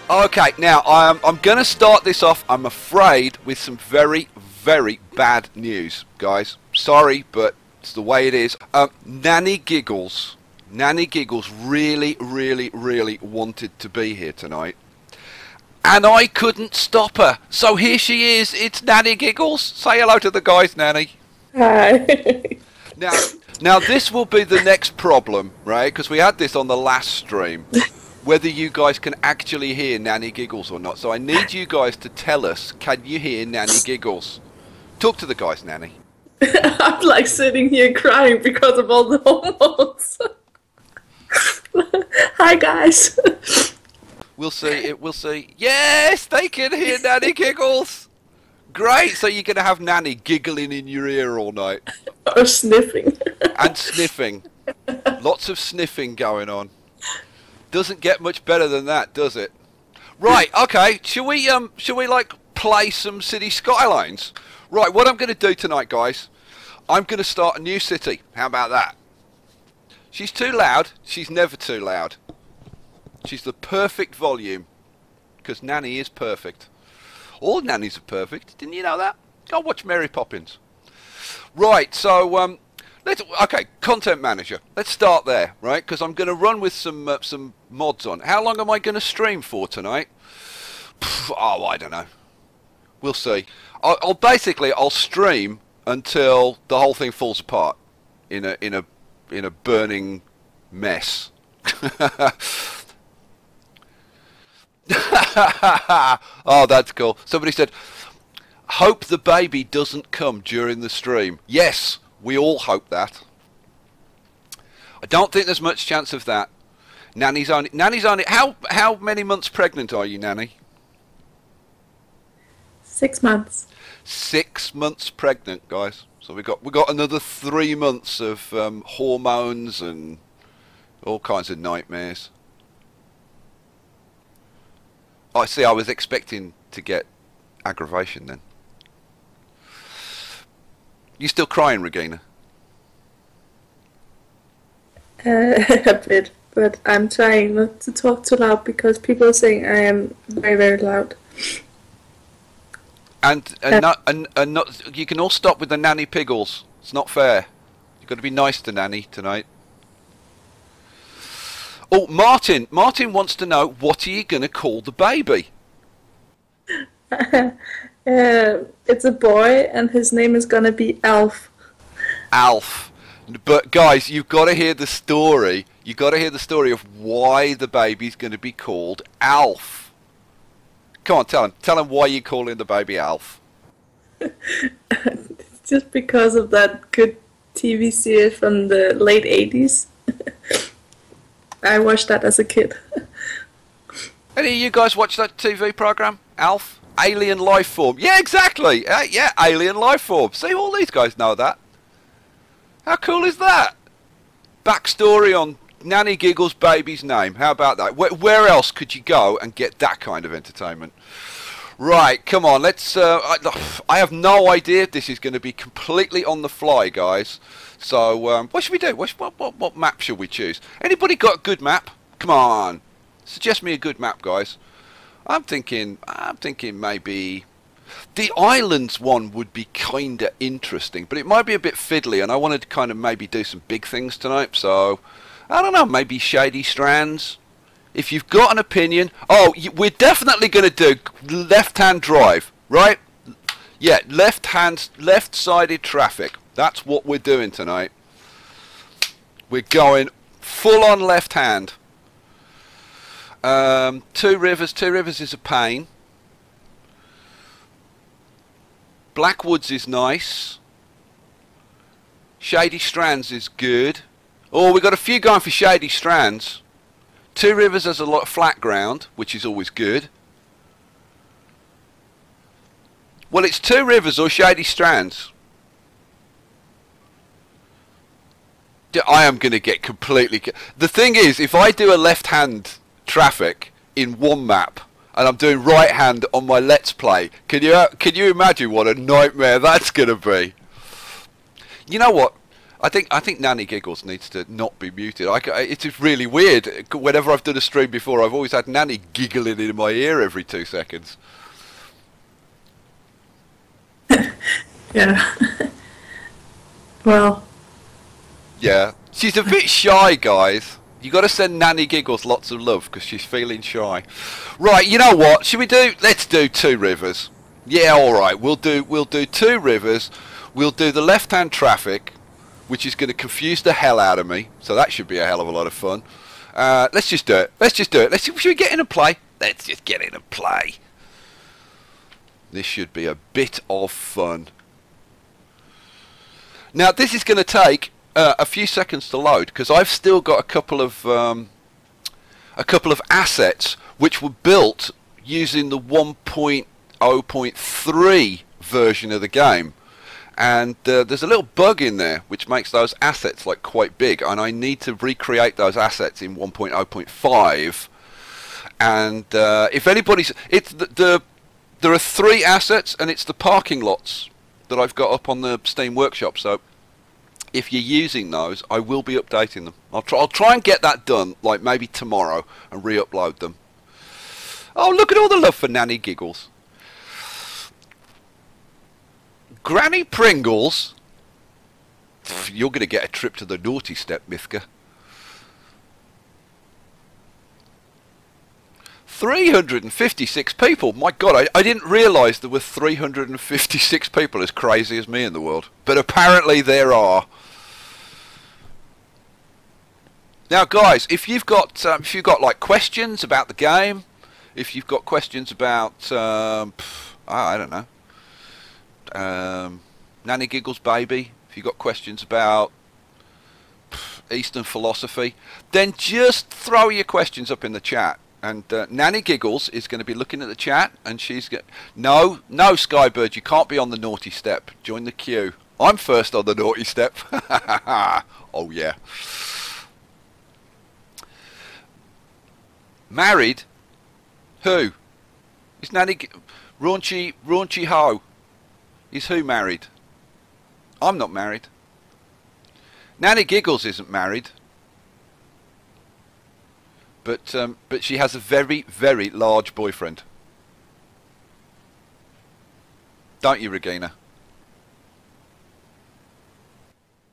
Okay, now I'm going to start this off, I'm afraid, with some very, very bad news, guys. Sorry, but it's the way it is. Nanny Giggles really, really, really wanted to be here tonight. And I couldn't stop her. So here she is. It's Nanny Giggles. Say hello to the guys, Nanny. Hi. Now this will be the next problem, right? Because we had this on the last stream. Whether you guys can actually hear Nanny Giggles or not. So I need you guys to tell us, can you hear Nanny Giggles? Talk to the guys, Nanny. I'm like sitting here crying because of all the hormones. Hi guys. We'll see. We'll see. Yes, they can hear Nanny Giggles. Great. So you're going to have Nanny giggling in your ear all night. Or sniffing. And sniffing. Lots of sniffing going on. Doesn't get much better than that, does it? Right. Okay. Shall we like play some city skylines? Right. What I'm going to do tonight, guys, I'm going to start a new city. How about that? She's too loud. She's never too loud. She's the perfect volume, because Nanny is perfect. All nannies are perfect. Didn't you know that? Go watch Mary Poppins. Right, so okay, content manager. Let's start there, right? Because I'm going to run with some mods on. How long am I going to stream for tonight? Oh, I don't know. We'll see. I'll basically stream until the whole thing falls apart in a burning mess. Oh, that's cool. Somebody said, hope the baby doesn't come during the stream. Yes, we all hope that. I don't think there's much chance of that. Nanny's only how many months pregnant are you, Nanny? 6 months. 6 months pregnant, guys. So we got another 3 months of hormones and all kinds of nightmares. I see. I was expecting to get aggravation then. You still crying, Regina? A bit, but I'm trying not to talk too loud because people are saying I am very, very loud. And not. You can all stop with the Nanny Piggles. It's not fair. You've got to be nice to Nanny tonight. Oh, Martin wants to know, what are you going to call the baby? It's a boy, and his name is going to be Alf. Alf. But, guys, you've got to hear the story. You've got to hear the story of why the baby's going to be called Alf. Come on, tell him why you're calling the baby Alf. It's just because of that good TV series from the late 80s. I watched that as a kid. Any of you guys watch that TV program, Alf? Alien Life Form. Yeah, exactly. Yeah, Alien Life Form. See, all these guys know that. How cool is that? Backstory on Nanny Giggles' baby's name. How about that? Where else could you go and get that kind of entertainment? Right, come on, let's... I have no idea. This is going to be completely on the fly, guys. So, what should we do? What map should we choose? Anybody got a good map? Come on. Suggest me a good map, guys. I'm thinking maybe... The islands one would be kind of interesting, but it might be a bit fiddly, and I wanted to kind of maybe do some big things tonight, so... I don't know, maybe Shady Strands? If you've got an opinion... Oh, we're definitely going to do left-hand drive, right? Yeah, left-sided traffic. That's what we're doing tonight. We're going full-on left-hand. Two Rivers is a pain. Blackwoods is nice. Shady Strands is good. Oh, we've got a few going for Shady Strands. Two Rivers has a lot of flat ground, which is always good. Well, it's Two Rivers or Shady Strands. I am going to get completely... The thing is, if I do a left-hand traffic in one map, and I'm doing right-hand on my Let's Play, can you imagine what a nightmare that's going to be? You know what? I think Nanny Giggles needs to not be muted. It's just really weird. Whenever I've done a stream before, I've always had Nanny giggling in my ear every 2 seconds. Yeah. Well. Yeah, she's a bit shy, guys. You got to send Nanny Giggles lots of love because she's feeling shy. Right, you know what? Should we do? Let's do 2 rivers. Yeah, all right. We'll do 2 rivers. We'll do the left-hand traffic, which is going to confuse the hell out of me. So that should be a hell of a lot of fun. Let's just do it. Should we get in and play? Let's just get in and play. This should be a bit of fun. Now, this is going to take a few seconds to load because I've still got a couple of assets which were built using the 1.0.3 version of the game. And there's a little bug in there which makes those assets like quite big, and I need to recreate those assets in 1.0.5. And if anybody's, there are 3 assets, and it's the parking lots that I've got up on the Steam Workshop. So if you're using those, I will be updating them. I'll try and get that done, like maybe tomorrow, and re-upload them. Oh, look at all the love for Nanny Giggles. Granny Pringles, you're going to get a trip to the naughty step, Mithka. 356 people. My God, I didn't realise there were 356 people as crazy as me in the world, but apparently there are. Now, guys, if you've got like questions about the game, if you've got questions about I don't know. Nanny Giggles Baby, if you've got questions about Eastern philosophy, then just throw your questions up in the chat, and Nanny Giggles is going to be looking at the chat, and she's going, no Skybird, you can't be on the naughty step, join the queue. I'm first on the naughty step. Oh yeah. Married? Who? Is Nanny Raunchy Ho? Is who married? I'm not married. Nanny Giggles isn't married. But she has a very, very large boyfriend. Don't you, Regina?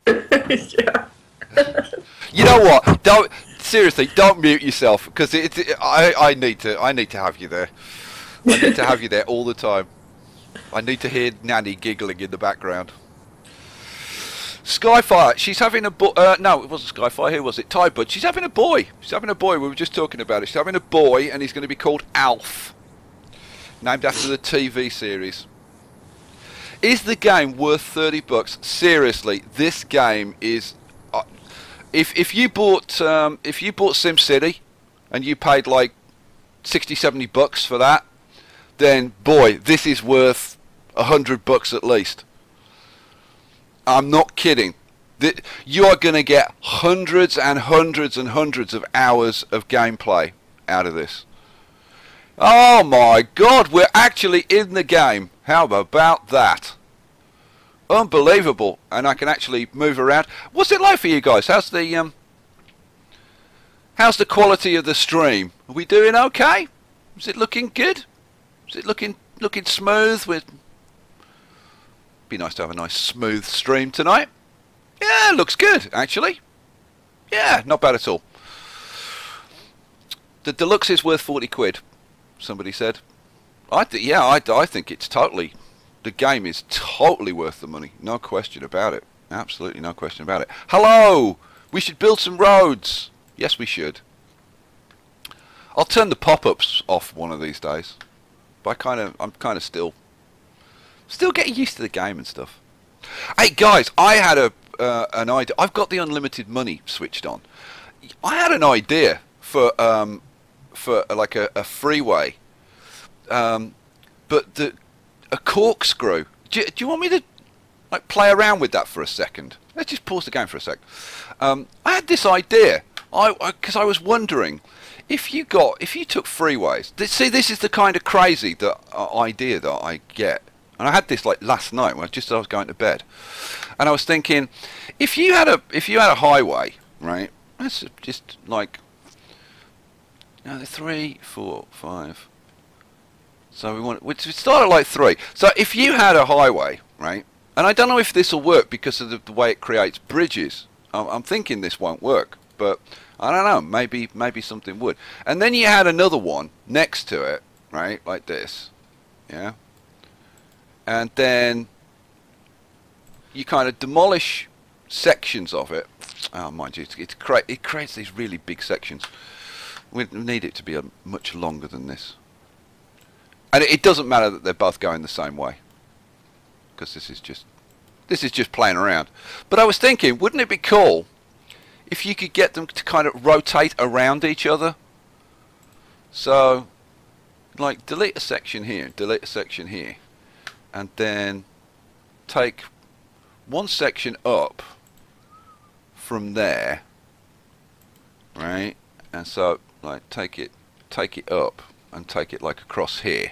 Yeah. You know what? Seriously, don't mute yourself, because I need to have you there. I need to have you there all the time. I need to hear Nanny giggling in the background. Skyfire, she's having a no, it wasn't Skyfire. Who was it? Tybud. She's having a boy. She's having a boy. We were just talking about it. She's having a boy, and he's going to be called Alf, named after the TV series. Is the game worth $30? Seriously, this game is. If you bought SimCity, and you paid like $60-70 for that, then boy, this is worth $100 at least. I'm not kidding. You are going to get hundreds and hundreds and hundreds of hours of gameplay out of this. Oh my God, we're actually in the game. How about that? Unbelievable. And I can actually move around. What's it like for you guys? How's the quality of the stream? Are we doing okay? Is it looking good? Is it looking smooth? Be nice to have a nice smooth stream tonight. Yeah, looks good actually. Yeah, not bad at all. The deluxe is worth 40 quid. Somebody said. I think it's totally. The game is totally worth the money. No question about it. Absolutely no question about it. Hello. We should build some roads. Yes, we should. I'll turn the pop-ups off one of these days. But I'm kind of still getting used to the game and stuff. Hey guys, I had an idea. I've got the unlimited money switched on. I had an idea for like a freeway, but a corkscrew. Do you want me to like play around with that for a second? Let's just pause the game for a sec. I had this idea. Because I was wondering if you took freeways. See, this is the kind of crazy idea that I get. And I had this like last night when I was going to bed. And I was thinking, if you had a highway, right? That's just like, you know, 3, 4, 5. So we start at like 3. So if you had a highway, right? And I don't know if this will work because of the way it creates bridges. I'm thinking this won't work, but I don't know. Maybe something would. And then you had another one next to it, right? Like this, yeah. And then you kind of demolish sections of it. Oh, mind you, it creates these really big sections. We need it to be much longer than this. And it doesn't matter that they're both going the same way, because this is just playing around. But I was thinking, wouldn't it be cool if you could get them to kind of rotate around each other? So, like, delete a section here, delete a section here, and then take one section up from there, right? And so, like, take it up and take it like across here,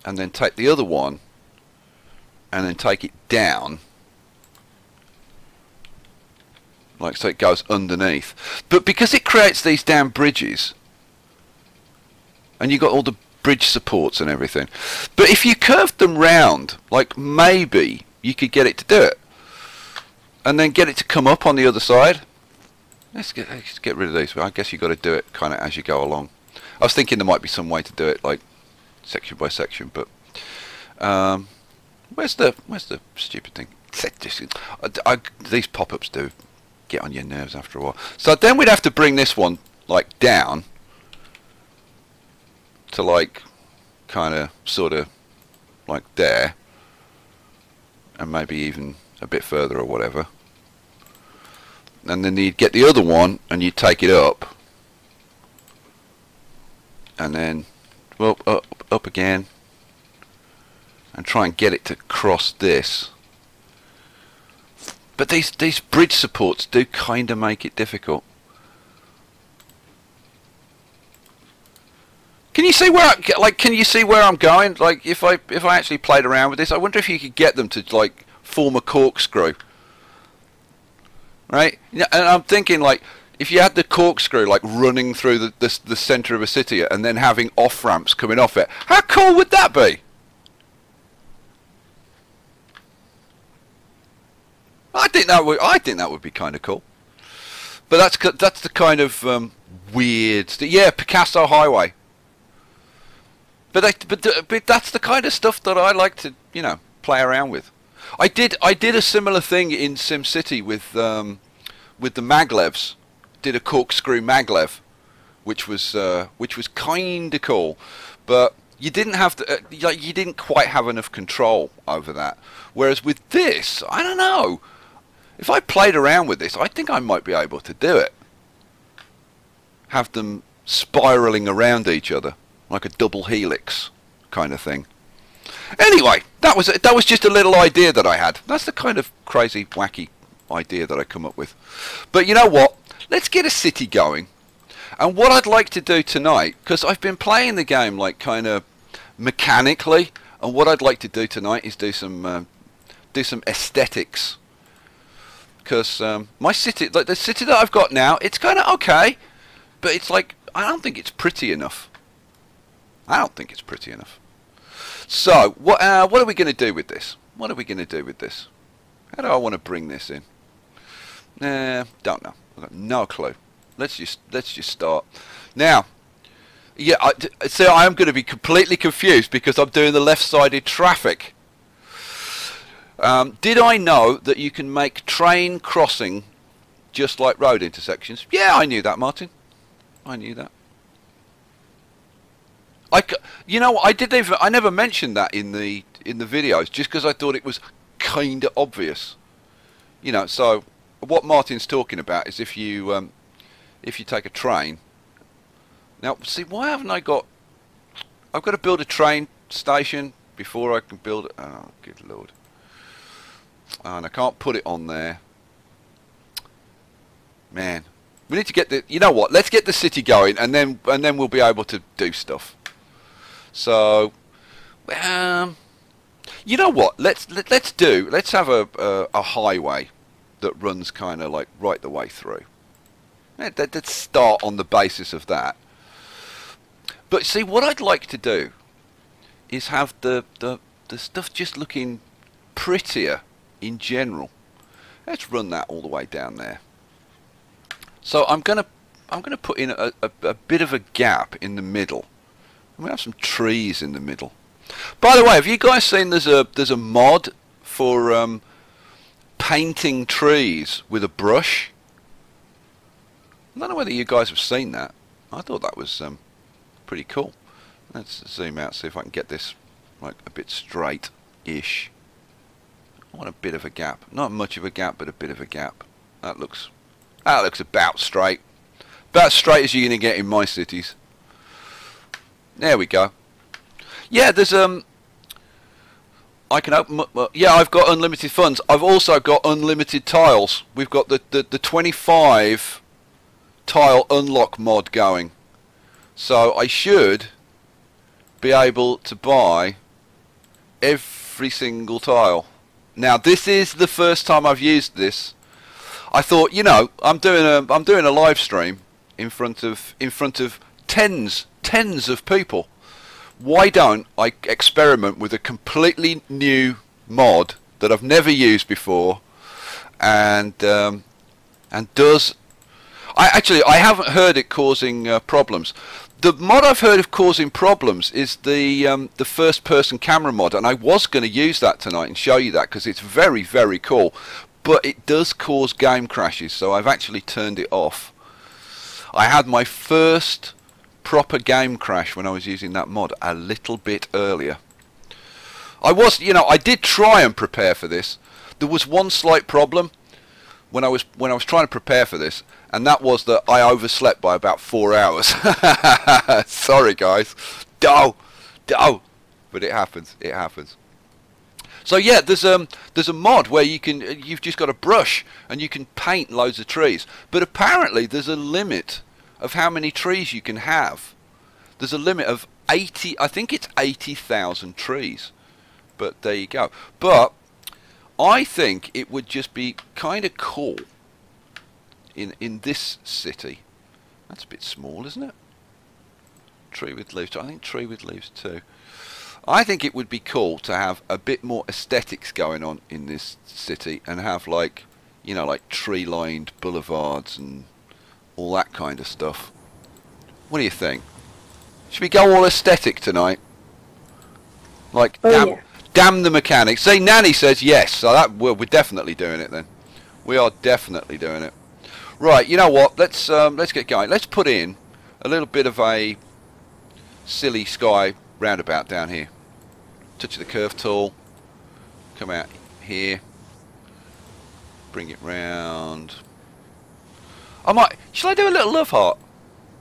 and then take the other one and then take it down, like so it goes underneath. But because it creates these damn bridges, and you've got all the bridge supports and everything, but if you curved them round, like, maybe you could get it to do it, and then get it to come up on the other side. Let's get rid of these. I guess you've got to do it kind of as you go along. I was thinking there might be some way to do it, like section by section, but where's the stupid thing? These pop-ups do get on your nerves after a while. So then we'd have to bring this one like down to like kind of sort of like there, and maybe even a bit further or whatever. And then you'd get the other one and you'd take it up, and then well up again, and try and get it to cross this. But these bridge supports do kind of make it difficult. Can you see where can you see where I'm going? Like, if I actually played around with this, I wonder if you could get them to like form a corkscrew, right? And I'm thinking, like, if you had the corkscrew like running through the center of a city and then having off ramps coming off it, how cool would that be? I think that would be kind of cool. But that's the kind of weird. Yeah, Picasso Highway. But that's the kind of stuff that I like to, you know, play around with. I did a similar thing in SimCity with the maglevs. Did a corkscrew maglev, which was kind of cool, but you didn't have to, you didn't quite have enough control over that. Whereas with this, I don't know. If I played around with this, I think I might be able to do it. Have them spiraling around each other like a double helix kind of thing. Anyway, that was just a little idea that I had. That's the kind of crazy, wacky idea that I come up with. But you know what? Let's get a city going. And what I'd like to do tonight, because I've been playing the game like kind of mechanically, and what I'd like to do tonight is do some aesthetics. Because my city, like the city that I've got now, it's kind of okay, but it's like, I don't think it's pretty enough. I don't think it's pretty enough. So what are we going to do with this? What are we going to do with this? How do I want to bring this in? Don't know. I've got no clue. Let's just start now. Yeah, so I am going to be completely confused because I'm doing the left-sided traffic. Did I know that you can make train crossing just like road intersections? Yeah, I knew that, Martin. I knew that. You know, I never mentioned that in the videos just because I thought it was kind of obvious. You know, so what Martin's talking about is if you take a train. Now, see, why haven't I got? I've got to build a train station before I can build it. Oh, good lord. And I can't put it on there. Man, we need to get the. You know what? Let's get the city going, and then we'll be able to do stuff. So, You know what? Let's have a highway that runs kind of like right the way through. Let's start on the basis of that. But see, what I'd like to do is have the stuff just looking prettier in general. Let's run that all the way down there. So I'm gonna put in a bit of a gap in the middle. I'm gonna have some trees in the middle. By the way, have you guys seen there's a mod for painting trees with a brush? I don't know whether you guys have seen that. I thought that was pretty cool. Let's zoom out, see if I can get this like a bit straight-ish. I want a bit of a gap. Not much of a gap, but a bit of a gap. That looks about straight. About as straight as you're going to get in my cities. There we go. Yeah, there's I can open. Yeah, I've got unlimited funds. I've also got unlimited tiles. We've got the 25 tile unlock mod going. So I should be able to buy every single tile. Now this is the first time I've used this. I thought, you know, I'm doing a live stream in front of tens of people. Why don't I experiment with a completely new mod that I've never used before, and does I haven't heard it causing problems. The mod I've heard of causing problems is the first person camera mod, and I was going to use that tonight and show you that because it's very, very cool, but it does cause game crashes, so I've actually turned it off. I had my first proper game crash when I was using that mod a little bit earlier. I did try and prepare for this. There was one slight problem when I was trying to prepare for this, and that was that I overslept by about 4 hours. Sorry guys, but it happens. It happens. So yeah, there's a mod where you've just got a brush and you can paint loads of trees, but apparently there's a limit of how many trees you can have. There's a limit of 80. I think it's 80,000 trees. But there you go. But I think it would just be kind of cool in this city. That's a bit small, isn't it? Tree with leaves. I think tree with leaves too. I think it would be cool to have a bit more aesthetics going on in this city and have like, you know, like tree-lined boulevards and all that kind of stuff. What do you think? Should we go all aesthetic tonight? Like, damn the mechanics. See, Nanny says yes, so that we're definitely doing it then. We are definitely doing it. Right, you know what? Let's get going. Let's put in a little bit of a silly Skye roundabout down here. Touch the curve tool. Come out here. Bring it round. Shall I do a little love heart?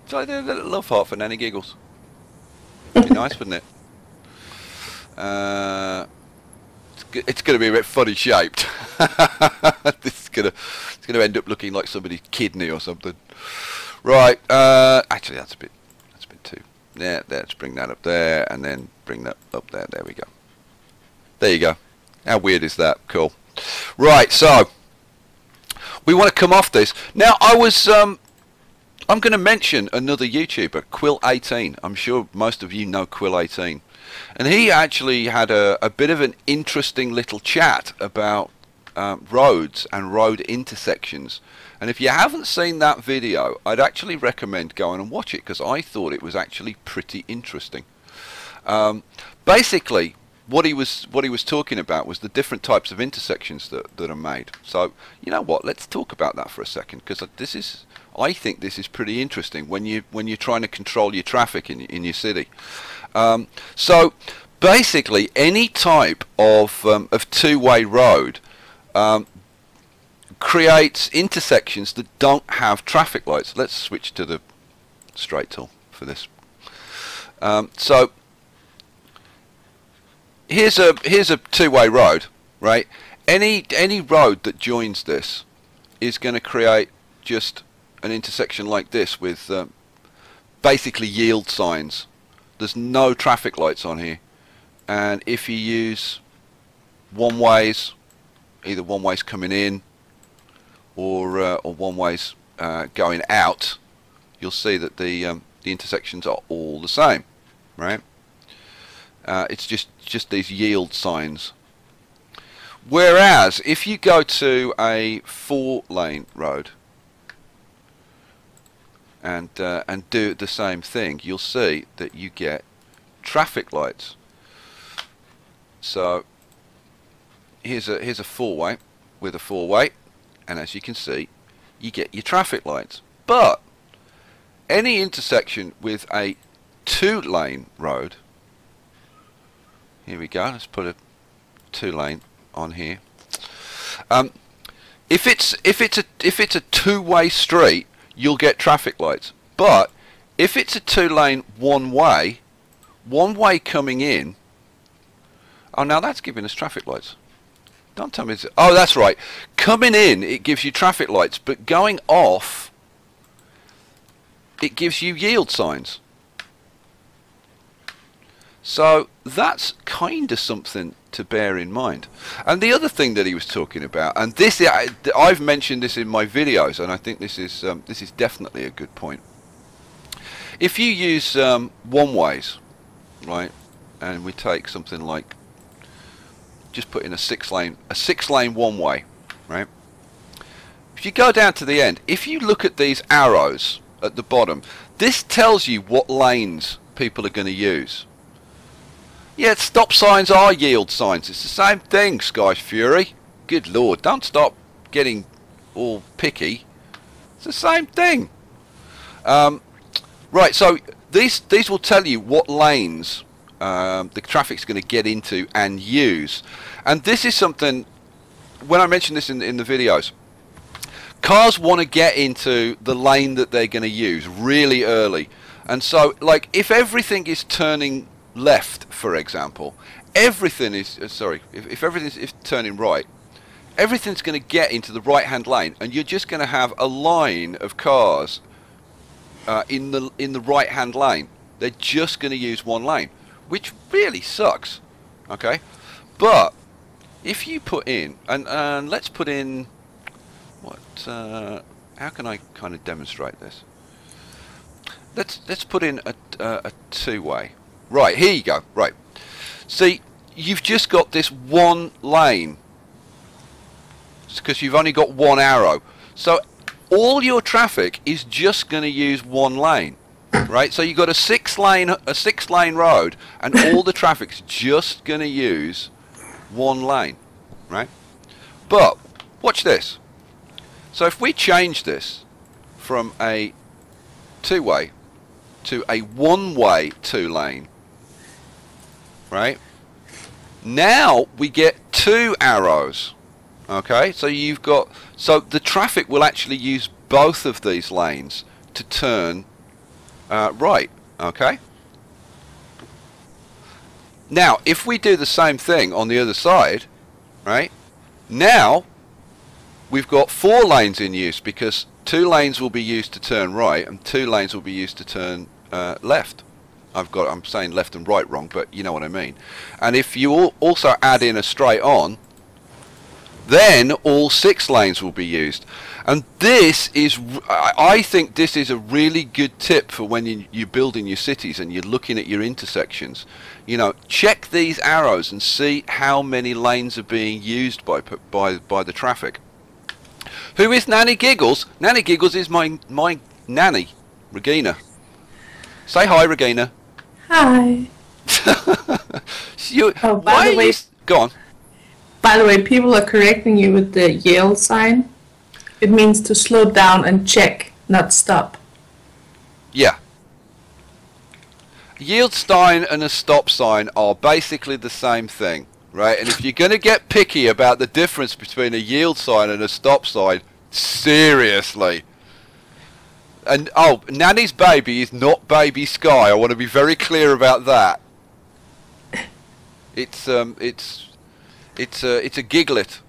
Shall I do a little love heart for Nanny Giggles? It'd be nice, wouldn't it? It's going to be a bit funny shaped. It's going to end up looking like somebody's kidney or something. Right. Actually, that's a bit too. Yeah. Let's bring that up there, and then bring that up there. There we go. There you go. How weird is that? Cool. Right. So we want to come off this now. I'm going to mention another YouTuber, Quill18. I'm sure most of you know Quill18. And he actually had a bit of an interesting little chat about roads and road intersections. And if you haven't seen that video, I'd actually recommend going and watch it because I thought it was actually pretty interesting. Basically, what he was talking about was the different types of intersections that are made. So, you know what? Let's talk about that for a second because I think this is pretty interesting when you're trying to control your traffic in your city. So basically, any type of two-way road creates intersections that don't have traffic lights. Let's switch to the straight tool for this. So here's a two-way road, right? Any road that joins this is going to create just an intersection like this with basically yield signs. There's no traffic lights on here, and if you use one ways, either one ways coming in or one ways going out, you'll see that the intersections are all the same, right? It's just these yield signs. Whereas if you go to a 4-lane road and do the same thing, you'll see that you get traffic lights. So here's a 4-way with a 4-way, and as you can see, you get your traffic lights. But any intersection with a 2-lane road, here we go, let's put a 2-lane on here. If it's a 2-way street, you'll get traffic lights. But if it's a 2-lane one way coming in, oh, now that's giving us traffic lights. Don't tell me it's, oh, that's right. Coming in, it gives you traffic lights, but going off, it gives you yield signs. So that's kind of something to bear in mind. And the other thing that he was talking about, and this I've mentioned this in my videos, and I think this is definitely a good point. If you use one ways, right, and we take something like, just put in a 6-lane one way, right? If you go down to the end, if you look at these arrows at the bottom, this tells you what lanes people are going to use. Yeah, stop signs are yield signs. It's the same thing, Sky Fury. Good lord, don't stop getting all picky. It's the same thing. Right, so these will tell you what lanes the traffic's going to get into and use. And this is something, when I mentioned this in the videos, cars want to get into the lane that they're going to use really early. And so, like, if everything is turning left, for example, everything is if everything is turning right, everything's going to get into the right hand lane, and you're just going to have a line of cars in the right hand lane. They're just going to use one lane, which really sucks. Okay, but if you put in and let's put in what how can I kind of demonstrate this? Let's put in a 2-way. Right, here you go. Right, see, you've just got this one lane because you've only got one arrow, so all your traffic is just going to use one lane, right? So you've got a 6-lane road, and all the traffic's just going to use one lane, right? But watch this. So if we change this from a 2-way to a 1-way 2-lane, right? Now we get 2 arrows. Okay, so you've got, so the traffic will actually use both of these lanes to turn right. Okay. Now, if we do the same thing on the other side, right? Now we've got 4 lanes in use because 2 lanes will be used to turn right and 2 lanes will be used to turn left. I'm saying left and right wrong, but you know what I mean. And if you also add in a straight on, then all 6 lanes will be used. And this is, I think this is a really good tip for when you're building your cities and you're looking at your intersections. You know, check these arrows and see how many lanes are being used by the traffic. Who is Nanny Giggles? Nanny Giggles is my nanny, Regina. Say hi, Regina. Hi. Oh, by the way, go on. By the way, people are correcting you with the Yale sign. It means to slow down and check, not stop. Yeah. Yield sign and a stop sign are basically the same thing, right? And if you're going to get picky about the difference between a yield sign and a stop sign, seriously. And oh, Nanny's baby is not baby Skye. I want to be very clear about that. It's a giglet.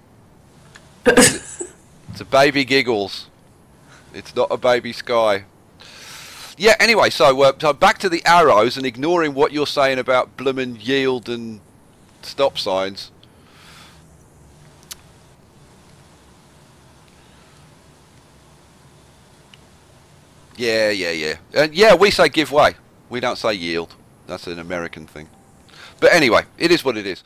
It's a baby Giggles. It's not a baby Skye. Yeah. Anyway, so back to the arrows and ignoring what you're saying about bloomin' yield and stop signs. Yeah, yeah, yeah. Yeah, we say give way. We don't say yield. That's an American thing. But anyway, it is what it is.